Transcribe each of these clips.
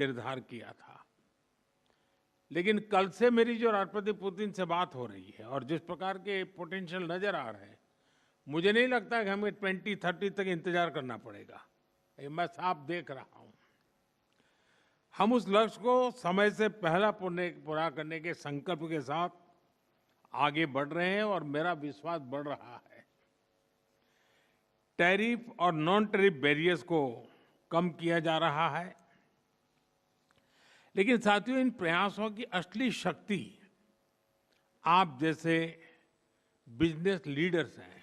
निर्धार किया था। लेकिन कल से मेरी जो राष्ट्रपति पुतिन से बात हो रही है और जिस प्रकार के पोटेंशियल नजर आ रहे हैं, मुझे नहीं लगता कि हमें 2030 तक इंतजार करना पड़ेगा। ये मैं साफ देख रहा हूं। हम उस लक्ष्य को समय से पहला पूरा करने के संकल्प के साथ आगे बढ़ रहे हैं और मेरा विश्वास बढ़ रहा है। टैरिफ और नॉन टैरिफ बैरियर्स को कम किया जा रहा है, लेकिन साथियों, इन प्रयासों की असली शक्ति आप जैसे बिजनेस लीडर्स हैं।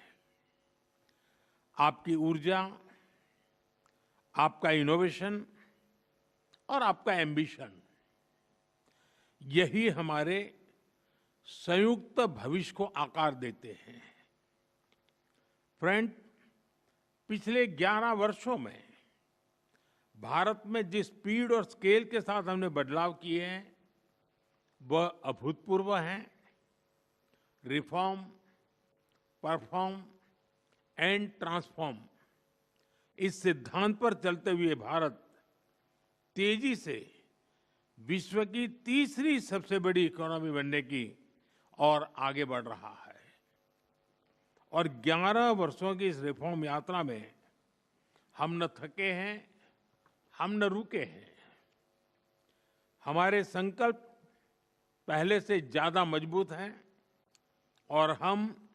आपकी ऊर्जा, आपका इनोवेशन और आपका एम्बिशन, यही हमारे संयुक्त भविष्य को आकार देते हैं। फ्रेंड, पिछले 11 वर्षों में भारत में जिस स्पीड और स्केल के साथ हमने बदलाव किए हैं, वह अभूतपूर्व हैं। रिफॉर्म, परफॉर्म एंड ट्रांसफॉर्म, इस सिद्धांत पर चलते हुए भारत तेजी से विश्व की तीसरी सबसे बड़ी इकोनॉमी बनने की और आगे बढ़ रहा है। और 11 वर्षों की इस रिफॉर्म यात्रा में हम न थके हैं, हम न रुके हैं। हमारे संकल्प पहले से ज्यादा मजबूत हैं और हम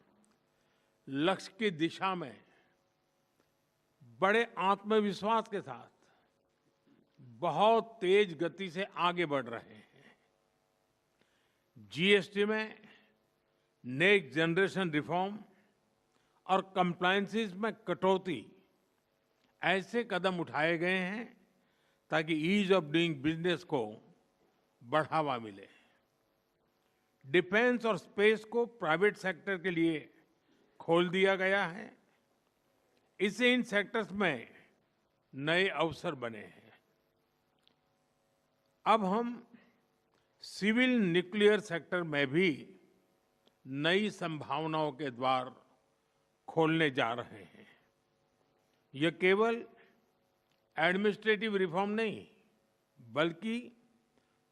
लक्ष्य की दिशा में बड़े आत्मविश्वास के साथ बहुत तेज गति से आगे बढ़ रहे हैं। जीएसटी में नेक्स्ट जनरेशन रिफॉर्म और कंप्लायंसेस में कटौती, ऐसे कदम उठाए गए हैं ताकि ईज ऑफ डूइंग बिजनेस को बढ़ावा मिले। डिफेंस और स्पेस को प्राइवेट सेक्टर के लिए खोल दिया गया है। इससे इन सेक्टर्स में नए अवसर बने हैं। अब हम सिविल न्यूक्लियर सेक्टर में भी नई संभावनाओं के द्वार खोलने जा रहे हैं। यह केवल एडमिनिस्ट्रेटिव रिफॉर्म नहीं, बल्कि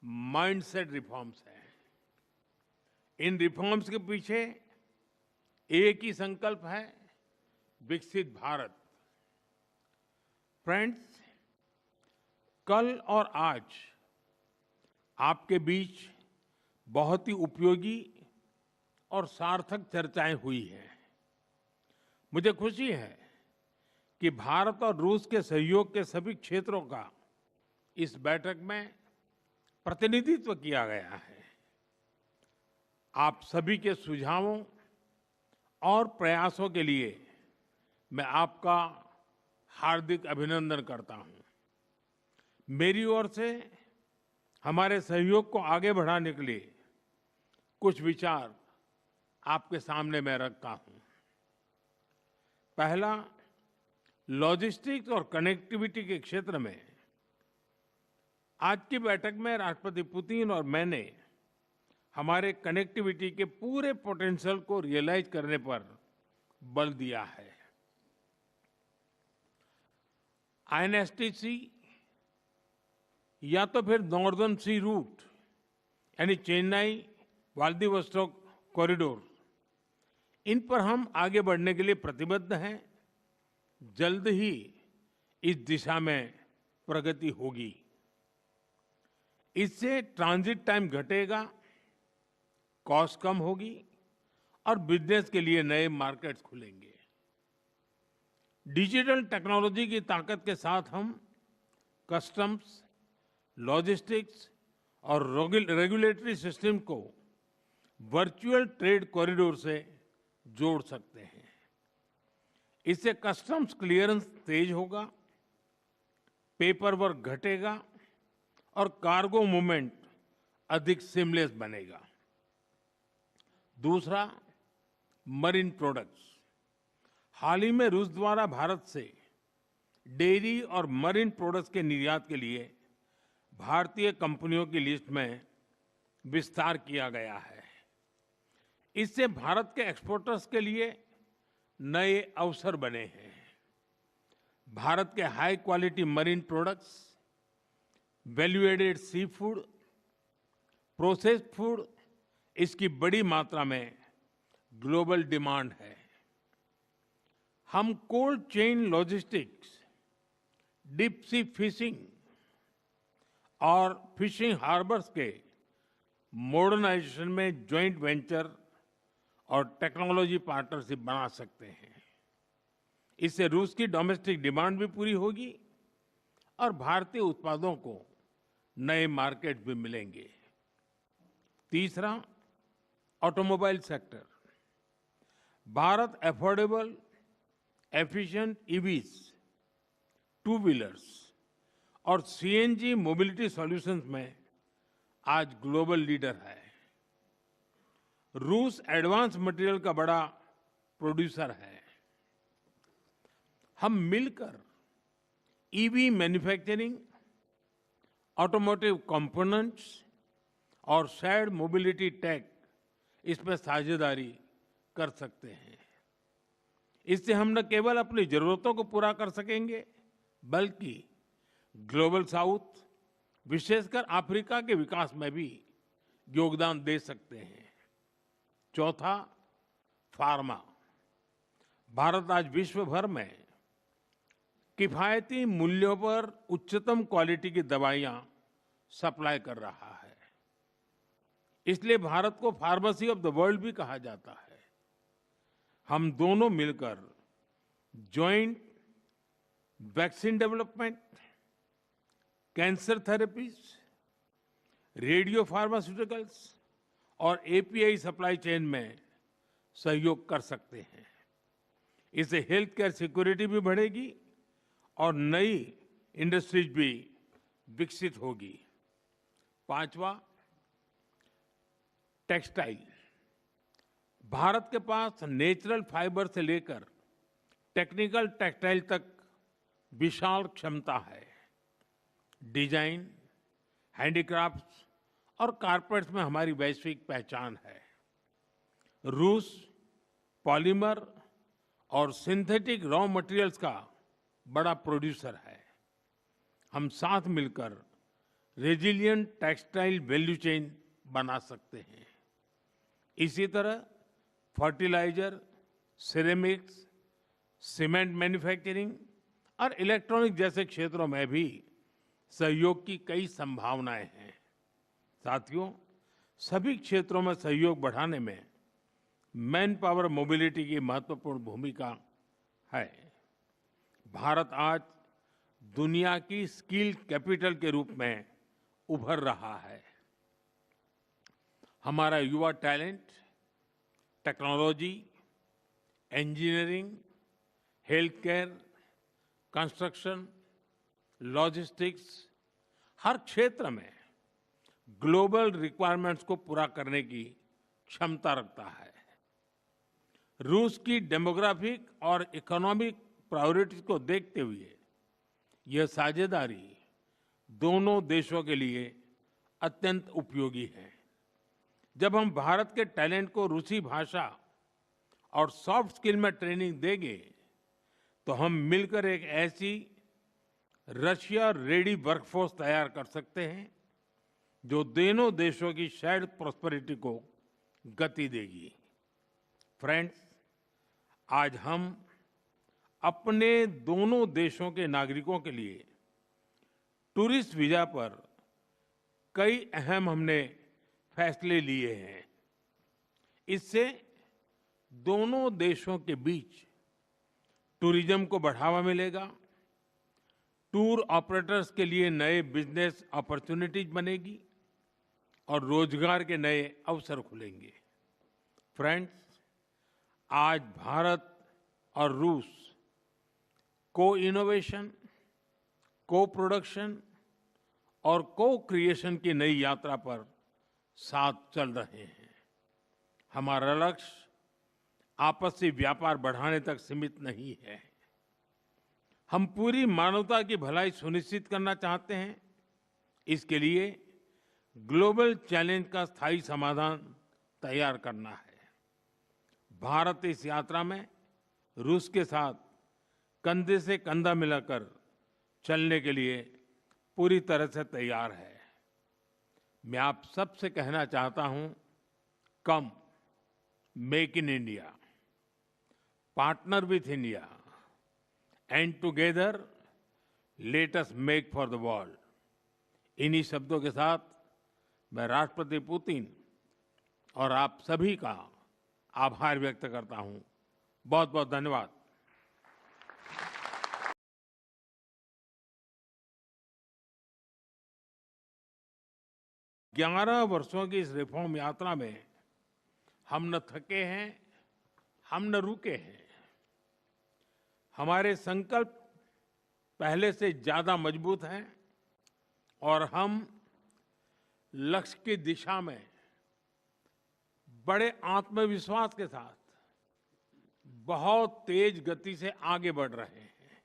माइंडसेट रिफॉर्म्स हैं। इन रिफॉर्म्स के पीछे एक ही संकल्प है, विकसित भारत। फ्रेंड्स, कल और आज आपके बीच बहुत ही उपयोगी और सार्थक चर्चाएं हुई हैं। मुझे खुशी है कि भारत और रूस के सहयोग के सभी क्षेत्रों का इस बैठक में प्रतिनिधित्व किया गया है। आप सभी के सुझावों और प्रयासों के लिए मैं आपका हार्दिक अभिनंदन करता हूं। मेरी ओर से हमारे सहयोग को आगे बढ़ाने के लिए कुछ विचार आपके सामने मैं रखता हूं। पहला, लॉजिस्टिक्स और कनेक्टिविटी के क्षेत्र में आज की बैठक में राष्ट्रपति पुतिन और मैंने हमारे कनेक्टिविटी के पूरे पोटेंशियल को रियलाइज करने पर बल दिया है। आईएनएसटीसी या तो फिर नॉर्दर्न सी रूट यानी चेन्नई व्लादिवोस्टोक कॉरिडोर, इन पर हम आगे बढ़ने के लिए प्रतिबद्ध हैं। जल्द ही इस दिशा में प्रगति होगी। इससे ट्रांजिट टाइम घटेगा, कॉस्ट कम होगी और बिजनेस के लिए नए मार्केट्स खुलेंगे। डिजिटल टेक्नोलॉजी की ताकत के साथ हम कस्टम्स, लॉजिस्टिक्स और रेगुलेटरी सिस्टम को वर्चुअल ट्रेड कॉरिडोर से जोड़ सकते हैं। इससे कस्टम्स क्लियरेंस तेज होगा, पेपर वर्क घटेगा और कार्गो मूवमेंट अधिक सीमलेस बनेगा। दूसरा, मरीन प्रोडक्ट्स। हाल ही में रूस द्वारा भारत से डेयरी और मरीन प्रोडक्ट्स के निर्यात के लिए भारतीय कंपनियों की लिस्ट में विस्तार किया गया है। इससे भारत के एक्सपोर्टर्स के लिए नए अवसर बने हैं। भारत के high quality marine products value added sea food, processed food, इसकी बड़ी मात्रा में ग्लोबल डिमांड है। हम cold chain logistics, deep sea fishing और फिशिंग हार्बर्स के मॉडर्नाइजेशन में जॉइंट वेंचर और टेक्नोलॉजी पार्टनरशिप बना सकते हैं। इससे रूस की डोमेस्टिक डिमांड भी पूरी होगी और भारतीय उत्पादों को नए मार्केट भी मिलेंगे। तीसरा, automobile sector. Bharat affordable, efficient EVs, two wheelers और सीएनजी मोबिलिटी सॉल्यूशंस में आज ग्लोबल लीडर है। रूस एडवांस मटेरियल का बड़ा प्रोड्यूसर है। हम मिलकर ईवी मैन्युफैक्चरिंग, ऑटोमोटिव कंपोनेंट्स और शेयर्ड मोबिलिटी टेक, इसमें साझेदारी कर सकते हैं। इससे हम न केवल अपनी जरूरतों को पूरा कर सकेंगे, बल्कि ग्लोबल साउथ, विशेषकर अफ्रीका के विकास में भी योगदान दे सकते हैं। चौथा, फार्मा। भारत आज विश्व भर में किफायती मूल्यों पर उच्चतम क्वालिटी की दवाइयां सप्लाई कर रहा है। इसलिए भारत को फार्मेसी ऑफ द वर्ल्ड भी कहा जाता है। हम दोनों मिलकर joint vaccine development, cancer therapies, radio pharmaceuticals और एपीआई सप्लाई चेन में सहयोग कर सकते हैं। इससे हेल्थ केयर सिक्योरिटी भी बढ़ेगी और नई इंडस्ट्रीज भी विकसित होगी। पांचवा, टेक्सटाइल। भारत के पास नेचुरल फाइबर से लेकर टेक्निकल टेक्सटाइल तक विशाल क्षमता है। डिजाइन, हैंडीक्राफ्ट्स और कारपेट्स में हमारी वैश्विक पहचान है। रूस पॉलीमर और सिंथेटिक रॉ मटेरियल्स का बड़ा प्रोड्यूसर है। हम साथ मिलकर रेजिलिएंट टेक्सटाइल वैल्यू चेन बना सकते हैं। इसी तरह फर्टिलाइजर, सिरेमिक्स, सीमेंट मैन्युफैक्चरिंग और इलेक्ट्रॉनिक जैसे क्षेत्रों में भी सहयोग की कई संभावनाएं हैं। साथियों, सभी क्षेत्रों में सहयोग बढ़ाने में मैन पावर मोबिलिटी की महत्वपूर्ण भूमिका है। भारत आज दुनिया की स्किल कैपिटल के रूप में उभर रहा है। हमारा युवा talent technology, engineering, health care, construction, logistics, हर क्षेत्र में ग्लोबल रिक्वायरमेंट्स को पूरा करने की क्षमता रखता है। रूस की डेमोग्राफिक और इकोनॉमिक प्रायोरिटीज को देखते हुए यह साझेदारी दोनों देशों के लिए अत्यंत उपयोगी है। जब हम भारत के टैलेंट को रूसी भाषा और सॉफ्ट स्किल में ट्रेनिंग देंगे, तो हम मिलकर एक ऐसी रशिया रेडी वर्कफोर्स तैयार कर सकते हैं जो दोनों देशों की शेयर्ड प्रॉस्पेरिटी को गति देगी। फ्रेंड्स, आज हम अपने दोनों देशों के नागरिकों के लिए टूरिस्ट वीजा पर कई अहम हमने फैसले लिए हैं। इससे दोनों देशों के बीच टूरिज्म को बढ़ावा मिलेगा, टूर ऑपरेटर्स के लिए नए बिजनेस अपॉर्चुनिटीज बनेगी और रोजगार के नए अवसर खुलेंगे। फ्रेंड्स, आज भारत और रूस को इनोवेशन, को प्रोडक्शन और को क्रिएशन की नई यात्रा पर साथ चल रहे हैं। हमारा लक्ष्य आपसी व्यापार बढ़ाने तक सीमित नहीं है। हम पूरी मानवता की भलाई सुनिश्चित करना चाहते हैं। इसके लिए ग्लोबल चैलेंज का स्थायी समाधान तैयार करना है। भारत इस यात्रा में रूस के साथ कंधे से कंधा मिलाकर चलने के लिए पूरी तरह से तैयार है। मैं आप सबसे कहना चाहता हूं, come, make in India, partner with India and together let us make for the world. इन्हीं शब्दों के साथ मैं राष्ट्रपति पुतिन और आप सभी का आभार व्यक्त करता हूं। बहुत बहुत धन्यवाद। 11 वर्षों की इस रिफॉर्म यात्रा में हम न थके हैं, हम न रुके हैं। हमारे संकल्प पहले से ज्यादा मजबूत हैं और हम लक्ष्य की दिशा में बड़े आत्मविश्वास के साथ बहुत तेज गति से आगे बढ़ रहे हैं।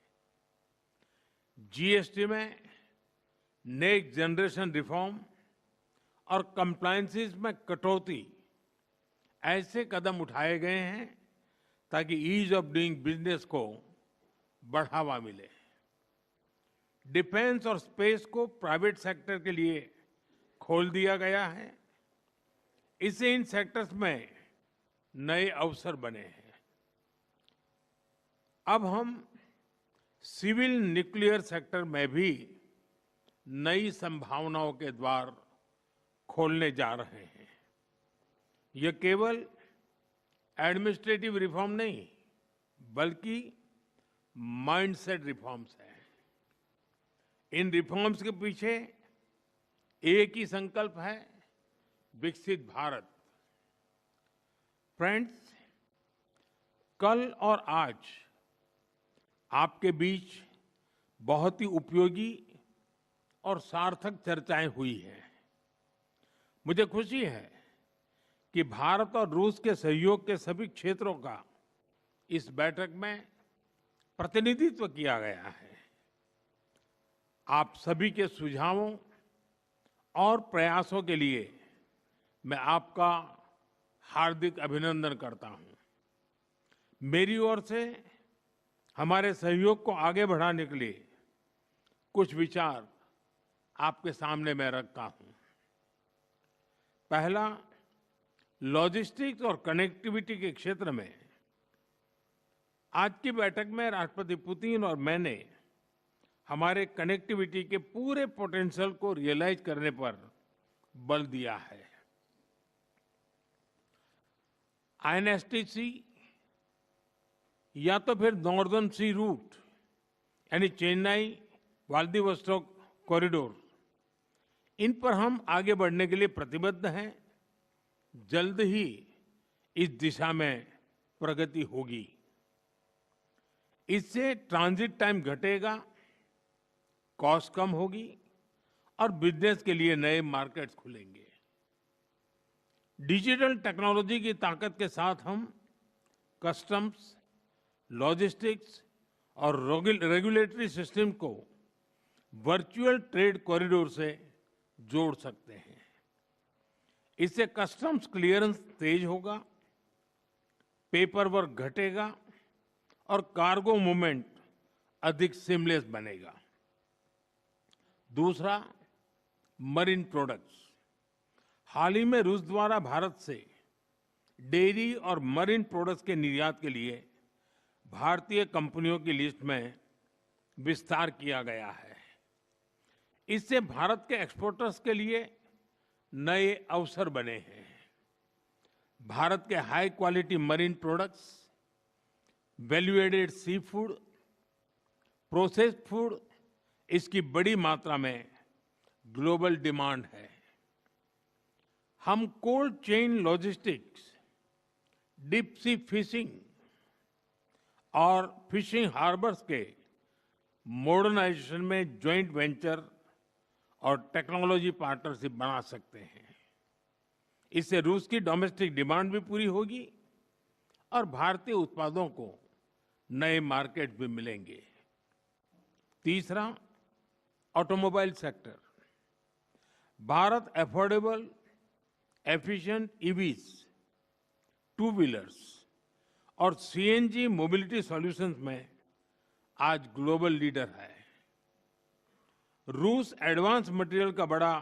जीएसटी में नेक्स्ट जनरेशन रिफॉर्म और कंप्लायंसेस में कटौती, ऐसे कदम उठाए गए हैं ताकि ईज ऑफ डूइंग बिजनेस को बढ़ावा मिले। डिफेंस और स्पेस को प्राइवेट सेक्टर के लिए खोल दिया गया है। इससे इन सेक्टर्स में नए अवसर बने हैं। अब हम सिविल न्यूक्लियर सेक्टर में भी नई संभावनाओं के द्वार खोलने जा रहे हैं। यह केवल एडमिनिस्ट्रेटिव रिफॉर्म नहीं, बल्कि माइंडसेट रिफॉर्म्स हैं। इन रिफॉर्म्स के पीछे एक ही संकल्प है, विकसित भारत। फ्रेंड्स, कल और आज आपके बीच बहुत ही उपयोगी और सार्थक चर्चाएं हुई हैं। मुझे खुशी है कि भारत और रूस के सहयोग के सभी क्षेत्रों का इस बैठक में प्रतिनिधित्व किया गया है। आप सभी के सुझावों और प्रयासों के लिए मैं आपका हार्दिक अभिनंदन करता हूं। मेरी ओर से हमारे सहयोग को आगे बढ़ाने के लिए कुछ विचार आपके सामने मैं रखता हूं। पहला, लॉजिस्टिक्स और कनेक्टिविटी के क्षेत्र में आज की बैठक में राष्ट्रपति पुतिन और मैंने हमारे कनेक्टिविटी के पूरे पोटेंशियल को रियलाइज करने पर बल दिया है। आईएनएसटीसी या तो फिर नॉर्दर्न सी रूट यानी चेन्नई व्लादिवोस्टोक कॉरिडोर, इन पर हम आगे बढ़ने के लिए प्रतिबद्ध हैं। जल्द ही इस दिशा में प्रगति होगी। इससे ट्रांजिट टाइम घटेगा, कॉस्ट कम होगी और बिजनेस के लिए नए मार्केट्स खुलेंगे। डिजिटल टेक्नोलॉजी की ताकत के साथ हम कस्टम्स, लॉजिस्टिक्स और रेगुलेटरी सिस्टम को वर्चुअल ट्रेड कॉरिडोर से जोड़ सकते हैं। इससे कस्टम्स क्लियरेंस तेज होगा, पेपर वर्क घटेगा और कार्गो मूवमेंट अधिक सीमलेस बनेगा। दूसरा, मरीन प्रोडक्ट्स। हाल ही में रूस द्वारा भारत से डेयरी और मरीन प्रोडक्ट्स के निर्यात के लिए भारतीय कंपनियों की लिस्ट में विस्तार किया गया है। इससे भारत के एक्सपोर्टर्स के लिए नए अवसर बने हैं। भारत के high quality marine products, value added sea food, processed food, इसकी बड़ी मात्रा में ग्लोबल डिमांड है। हम cold chain logistics, deep sea fishing और फिशिंग हार्बर्स के मॉडर्नाइजेशन में जॉइंट वेंचर और टेक्नोलॉजी पार्टनरशिप बना सकते हैं। इससे रूस की डोमेस्टिक डिमांड भी पूरी होगी और भारतीय उत्पादों को नए मार्केट भी मिलेंगे। तीसरा, automobile sector. Bharat affordable, efficient EVs, two wheelers और सीएनजी मोबिलिटी सॉल्यूशंस में आज ग्लोबल लीडर है। रूस एडवांस मटेरियल का बड़ा